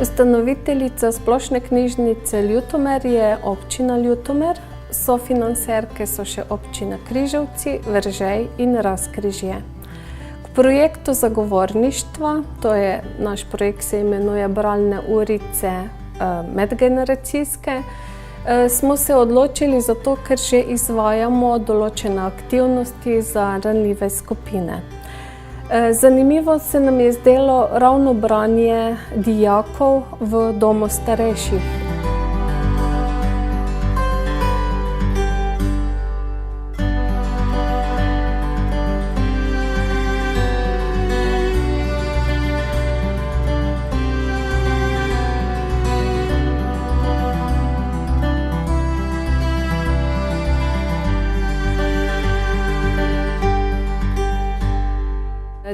Ustanoviteljica Splošne knjižnice Ljutomer je občina Ljutomer, sofinancerke so še občina Križevci, Veržej in Razkrižje. K projektu zagovorništva, to je naš projekt, se imenuje Bralne urice medgeneracijske, smo se odločili zato, ker že izvajamo določene aktivnosti za ranljive skupine. Zanimivo se nam je zdelo ravno branje dijakov v domu starejših.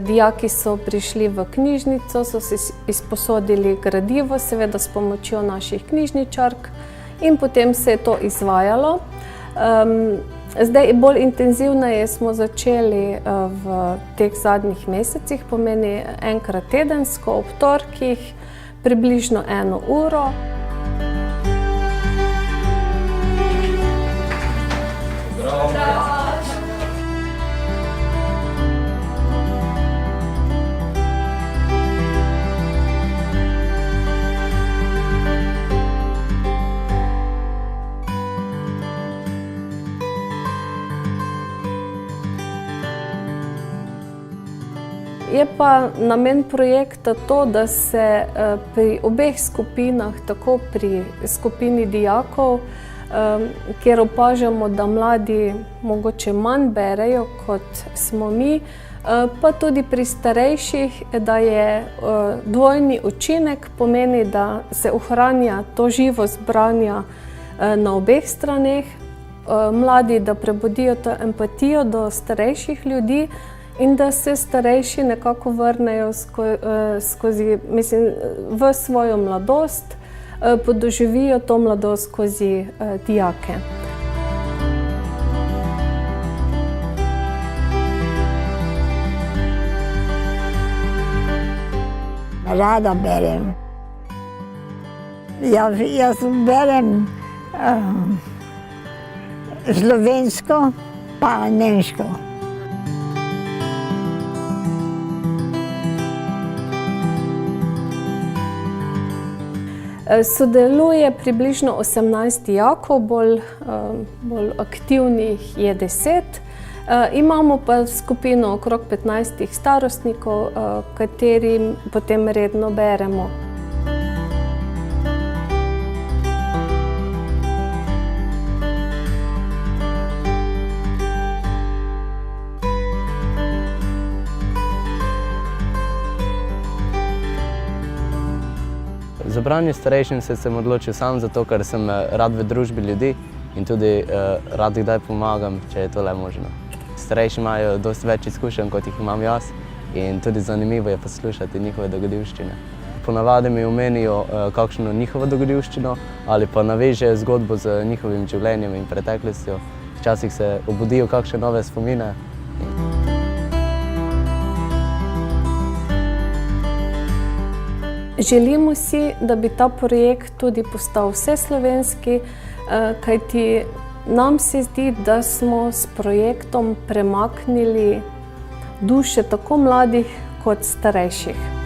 Dijaki so prišli v knjižnico, so si izposodili gradivo, seveda s pomočjo naših knjižničark, in potem se je to izvajalo. Zdaj bolj intenzivneje smo začeli v teh zadnjih mesecih, pomeni enkrat tedensko, ob torkih, približno 1 uro. Je pa namen projekta to, da se pri obeh skupinah, tako pri skupini dijakov, kjer opažamo, da mladi mogoče manj berejo, kot smo mi, pa tudi pri starejših, da je dvojni učinek, pomeni, da se ohranja to živost branja na obeh straneh, mladi, da prebudijo to empatijo do starejših ljudi, in da se starejši nekako vrnejo v svojo mladost, podoživijo to mladost skozi dijake. Rada berem. Jaz berem slovensko pa nemško. Sodeluje približno 18 dijakov, bolj aktivnih je 10. Imamo pa skupino okrog 15 starostnikov, katerim potem redno beremo. Za branje starejšim se sem odločil sam zato, ker sem rad v družbi ljudi in tudi rad kdaj pomagam, če je to le možno. Starejši imajo dosti več izkušenj, kot jih imam jaz, in tudi zanimivo je poslušati njihove dogodivščine. Ponavadi mi omenijo kakšno njihovo dogodivščino ali pa navežejo zgodbo z njihovim življenjem in preteklostjo. Včasih se obudijo kakšne nove spomine. Želimo si, da bi ta projekt tudi postal vseslovenski, kajti nam se zdi, da smo s projektom premaknili duše tako mladih kot starejših.